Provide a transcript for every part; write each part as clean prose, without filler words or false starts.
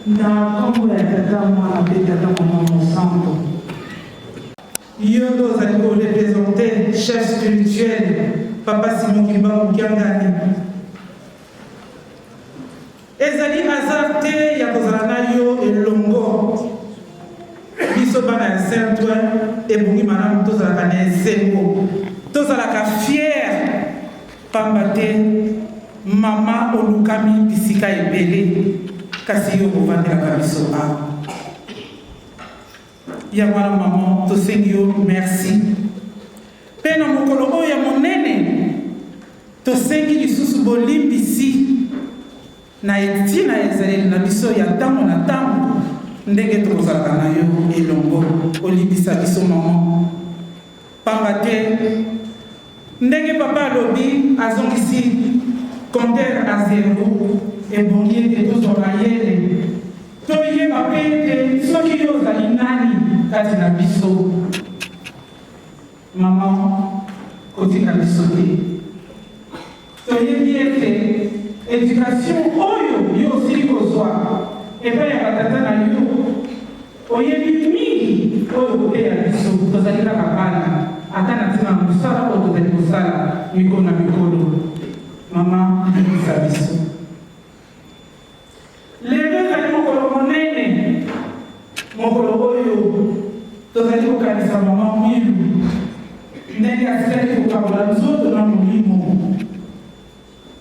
na kombo ya tata mwana mpe tata mama mosantu yo nde ozali korepresente chef spirituel papa Simon Kimbangu Kiangani ezali hasard te ya kozala na yo elongo biso bana ya Saint-Ouen ebongi malamu tozalaka na esengo tozalaka fier pamba te mama olukami bisika ebele kasi yo ovandelaka biso awa yango wana mama tosengi yo merci mpe na mokolo oyo ya monene tosengi lisusu bolimbisi na etina ezaleli na biso ya ntango na ntango ndenge tokozalaka na yo elongo olimbisa biso mama pamba te ndenge papa alobi azongisi compteur à zéro ebongi ete tozwa mayele toyeba mpe ete soki yo ozali nani kati na biso mama kotika biso te toyebi ete éducation oyo yo osili kozwa epai ya batata na yo oyebi mingi oyo koteya biso tozali kaka bana ata na ntina mosala oyo tozali kosala mikolo na mikolo mama libisa biso lelo ezali mokolo monene mokolo oyo tozali kokanisa mama mwilu ndenge asilaki kokabola nzoto na molimo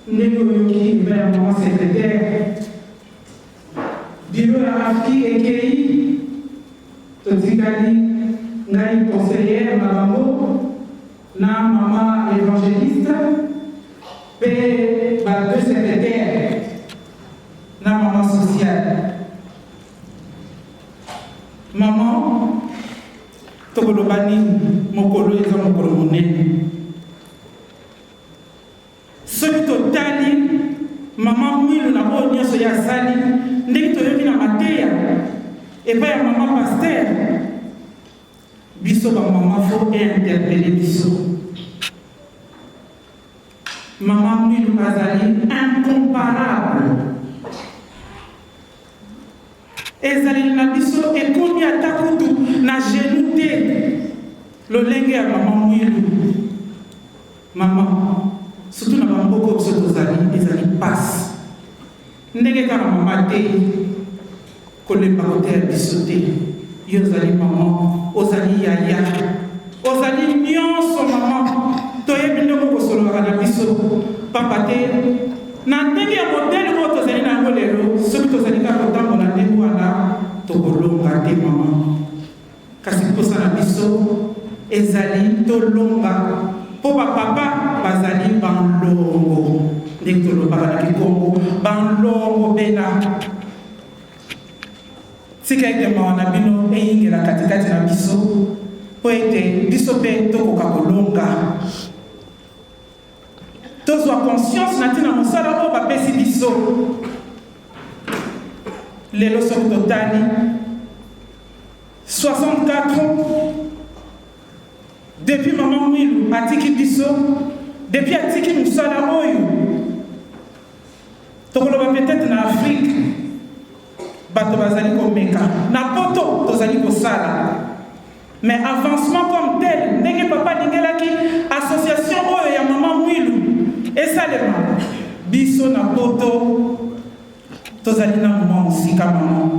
ndenge oyoki eba ya mama secrétaire biro ya afki ekei totikali ngai conseillère na bango na mama évangéliste mpe bato secrétaire na mama sociale mama tokoloba nini mokolo eza mokolo monene soki totali mama mwilu na oyo nyonso ye asali ndenge toyoki na mateya epai ya mama paster biso bamama fo interpele biso mama mwilu azali incomparable ezaleli na biso ekomi ata kutu na genu te lolenge ya mama mwilu mama surtout na bamboko biso tozali ezali pasi ndenge kaka mama te kolemba koteya biso te yo ozali mama ozali yaya ozali nyonso mama toyebi ndenge kosololaka na biso papa te na ndenge ya modele oyo tozali na yango lelo soki tozali kaka kotambola ndenge wana tokolonga te mama kasi mposa na biso ezali tolonga mpo bapapa bazali banlongo ndenge tolobaka na kikongo banlongo bena tika ete mawa na bino eyingela katikati na biso mpo ete biso mpe tokoka kolonga tozwa conscience na ntina mosala oyo bapesi biso lelo soki totali 64 depuis mama mwilu atiki biso depuis atiki mosala oyo tokoloba peut-être na Afrique bato bazali komeka na poto tozali kosala mais avancement comme tel ndenge papa alingelaki association oyo ya mama mwilu esalema biso na poto tozali na mama mosika mama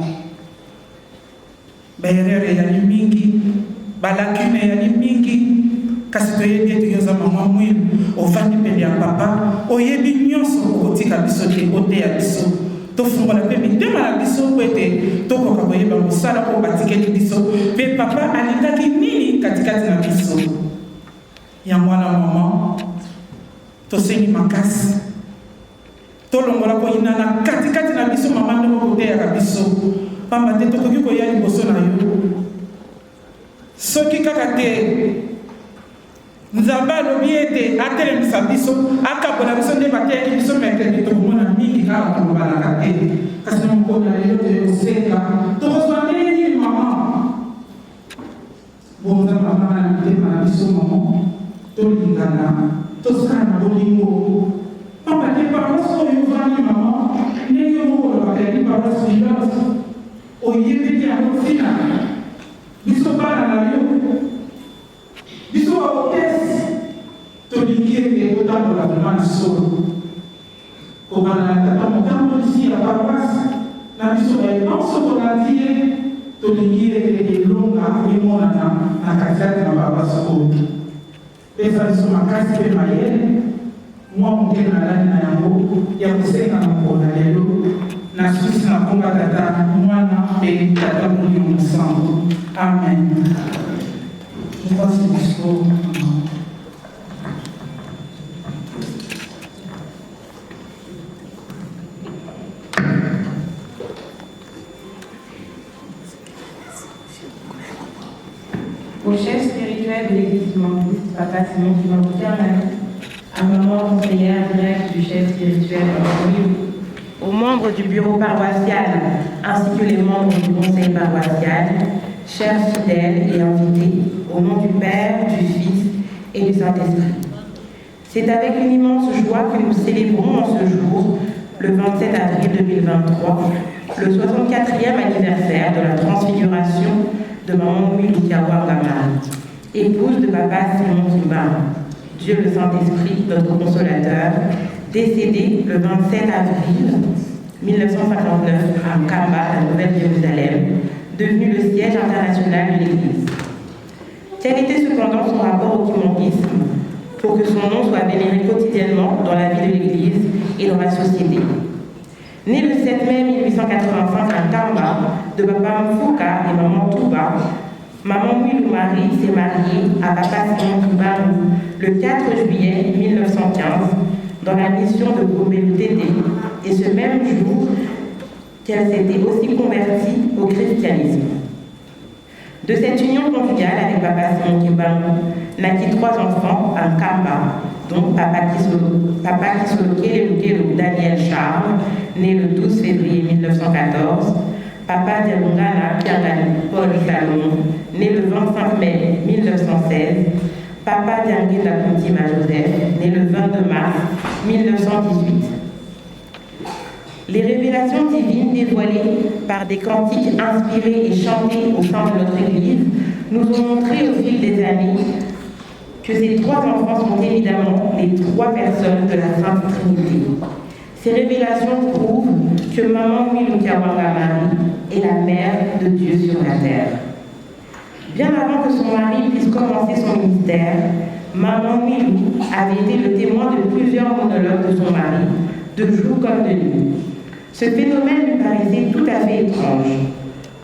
baerreur eyali mingi balakune eyali mingi kasi toyebi ete yoza mama mwilu ovandi pene ya papa oyebi nyonso okotika biso te oteya biso tofungola mpe mitema na biso po ete tokoka koyeba mosala oyo batikeli biso mpe papa alingaki nini katikati na biso ya mwana mama tosengi makasi tolongola koyina na katikati na biso mama ndenge okoteyaka biso pamba te tokoki koya liboso na yo soki kaka te nzambe alobi ete atelemisa biso akabola biso nde bateyaki biso mercredi tokomona mingi kaka tolobanaka te kasi na mokolo na lelo toyokoseka tokozwa ndenge nini mama bonza mama na mitema na biso mama tolingana tosala na bolingo pamba te paroisse oyo ovandi mama ndenge omokolo bakayaki paroisse village oyebeli yango ntina biso bana na yo biso baopesi tolingi ete totambola vraimen na solo kobana na tata motambolisi ya paroisse na biso baepanso tolandi ye tolingi ete elonga emonana na katikati na bapasse oyo pesa biso makasi mpe mayele mwa moke nalali na yango ya kosenga mokolo na lelo na susi na komba tata mwana mpe tata molimo mosango amen. Je crois que c'est discours. Au chef spirituel de l'Église Mangiste, Papa Simon Kimangou-Kermani, à maman conseillère directe du chef spirituel aux membres du bureau paroissial ainsi que les membres du conseil paroissial, chers fidèles et invités, au nom du Père, du Fils et du Saint-Esprit. C'est avec une immense joie que nous célébrons en ce jour, le 27 avril 2023, le 64e anniversaire de la transfiguration de Maman Oumy Kiawanga Marie, épouse de Papa Simon Kimbangu, Dieu le Saint-Esprit, notre consolateur, décédé le 27 avril 1959 à Kamba, la Nouvelle-Jérusalem, devenu le siège international de l'Église. Quel était cependant son rapport au kimanguisme pour que son nom soit vénéré quotidiennement dans la vie de l'Église et dans la société? Né le 7 mai 1885 à Kamba, de Papa Mfouka et Maman Touba, Maman Oumy Marie s'est mariée à Papa Simon Kimbangu le 4 juillet 1915 dans la mission de Gomelu Tété, et ce même jour qu'elle s'était aussi convertie au christianisme. De cette union conjugale avec Papa Simon Kimbangu naquit 3 enfants en Kamba, dont Papa Kisolo Kelelu Daniel Charles, né le 12 février 1914, Papa Dialungana Piangani Paul Salomon, né le 25 mai 1916, Papa Diangueta Kuntima Joseph, né le 22 mars 1918. Les révélations divines dévoilées par des cantiques inspirés et chantés au sein de notre Église nous ont montré au fil des années que ces 3 enfants sont évidemment les 3 personnes de la Sainte Trinité. Ces révélations prouvent que Maman Oumy Kiawanga Marie est la mère de Dieu sur la terre. Bien avant que son mari puisse commencer son ministère, Maman Oumy avait été le témoin de plusieurs monologues de son mari, de jour comme de nuit. Ce phénomène lui paraissait tout à fait étrange.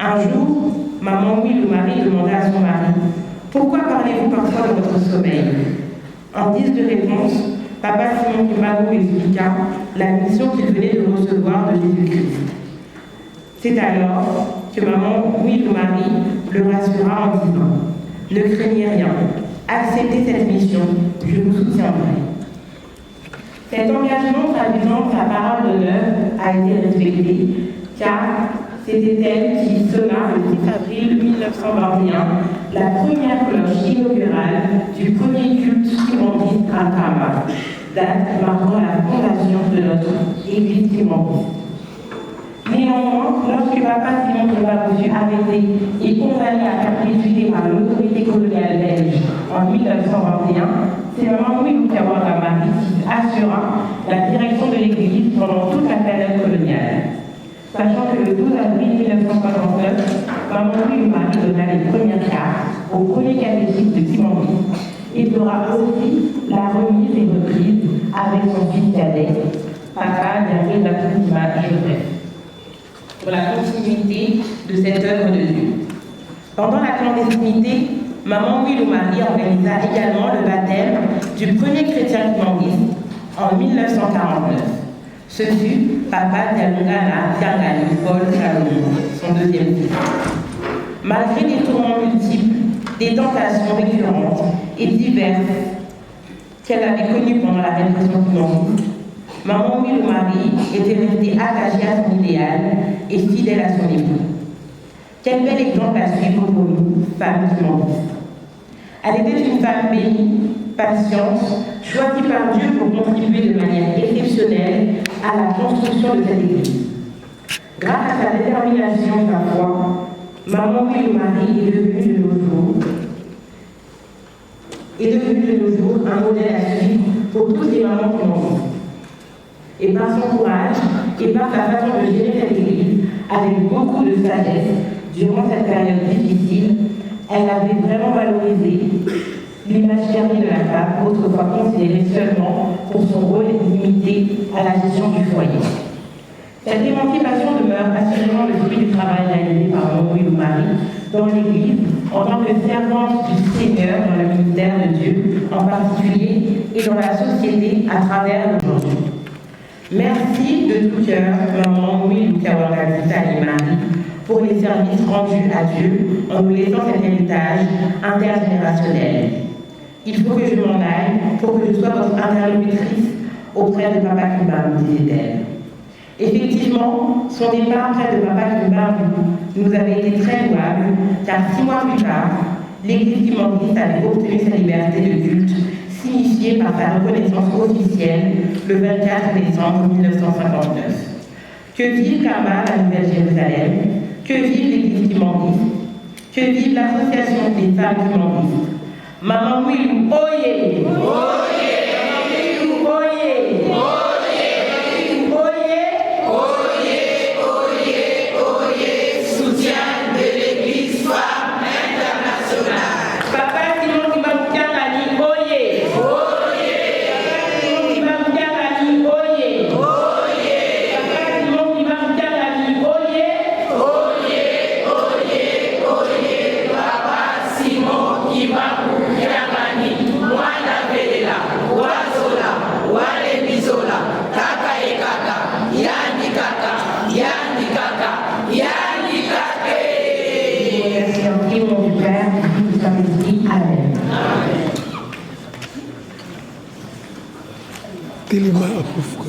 Un jour, Maman Oumy Marie demanda à son mari « Pourquoi parlez-vous parfois de votre sommeil ?» En guise de réponse, Papa Simon Kimbangu expliqua la mission qu'il venait de recevoir de Jésus-Christ. C'est alors que Maman Oumy Marie le rassura en disant « Ne craignez rien, acceptez cette mission, je vous soutiendrai. » Cet engagement traduisant sa parole d'honneur a été respecté, car c'était elle qui sonna le 6 avril 1921 la première cloche inaugurale du premier culte kimangiste à Kamba, date marquant la fondation de notre Église kimangiste. Néanmoins, lorsque Papa Simon Kimbangu fut arrêté et condamné à perpétuité par l'autorité coloniale belge en 1921, c'est Maman Oumy Kiawanga Marie qui assura la direction de l'Église pendant toute la période coloniale. Sachant que le 12 avril 1969, Maman Oumy Marie donna les premières cartes au premier catéchisme de Kimangui et fera aussi la remise et reprise avec son fils cadet, Papa Diangueta Kuntima Joseph, pour la continuité de cette œuvre de Dieu. Pendant la clandestinité, Maman Oumy Marie organisa également le baptême du premier chrétien kimangiste en 1949. Ce fut Papa Dialungana Piangani Paul Salomon, son deuxième fils. Malgré des tourments multiples, des tentations récurrentes et diverses qu'elle avait connues pendant la répression kimangiste, Maman Oumy Marie était restée attachée à son idéal et fidèle à son époux. Quel bel exemple à suivre pour nous, femmes kimangustes. Elle était une femme bénie, patiente, choisie par Dieu pour contribuer de manière exceptionnelle à la construction de cette Église. Grâce à sa détermination et sa foi, Maman Willow-Marie est devenue de nos jours un modèle à suivre pour toutes les mamans qui l'ont vu. Et par son courage et par sa façon de gérer cette église avec beaucoup de sagesse durant cette période difficile, elle avait vraiment valorisé l'image ternie de la femme, autrefois considérée seulement pour son rôle limité à la gestion du foyer. Cette émancipation demeure assurément le fruit du travail réalisé par Maman Willow-Marie dans l'Église en tant que servante du Seigneur dans le ministère de Dieu en particulier et dans la société à travers le monde. Merci de tout cœur, Maman Willow-Marie, pour les services rendus à Dieu en nous laissant cet héritage intergénérationnel. Il faut que je m'en aille pour que je sois votre interlocutrice auprès de Papa Kimba, disait-elle. Effectivement, son départ près de Papa Kimba nous avait été très louable, car 6 mois plus tard, l'Église kimbanguiste avait obtenu sa liberté de culte, signifiée par sa reconnaissance officielle le 24 décembre 1959. Que vive Karma, la Nouvelle-Jérusalem, que vive l'Église kimbanguiste, que vive l'Association des femmes kimbanguistes. Maman Willow, oyez! Oyez! Maman Willow, oyez! Tilima approuve.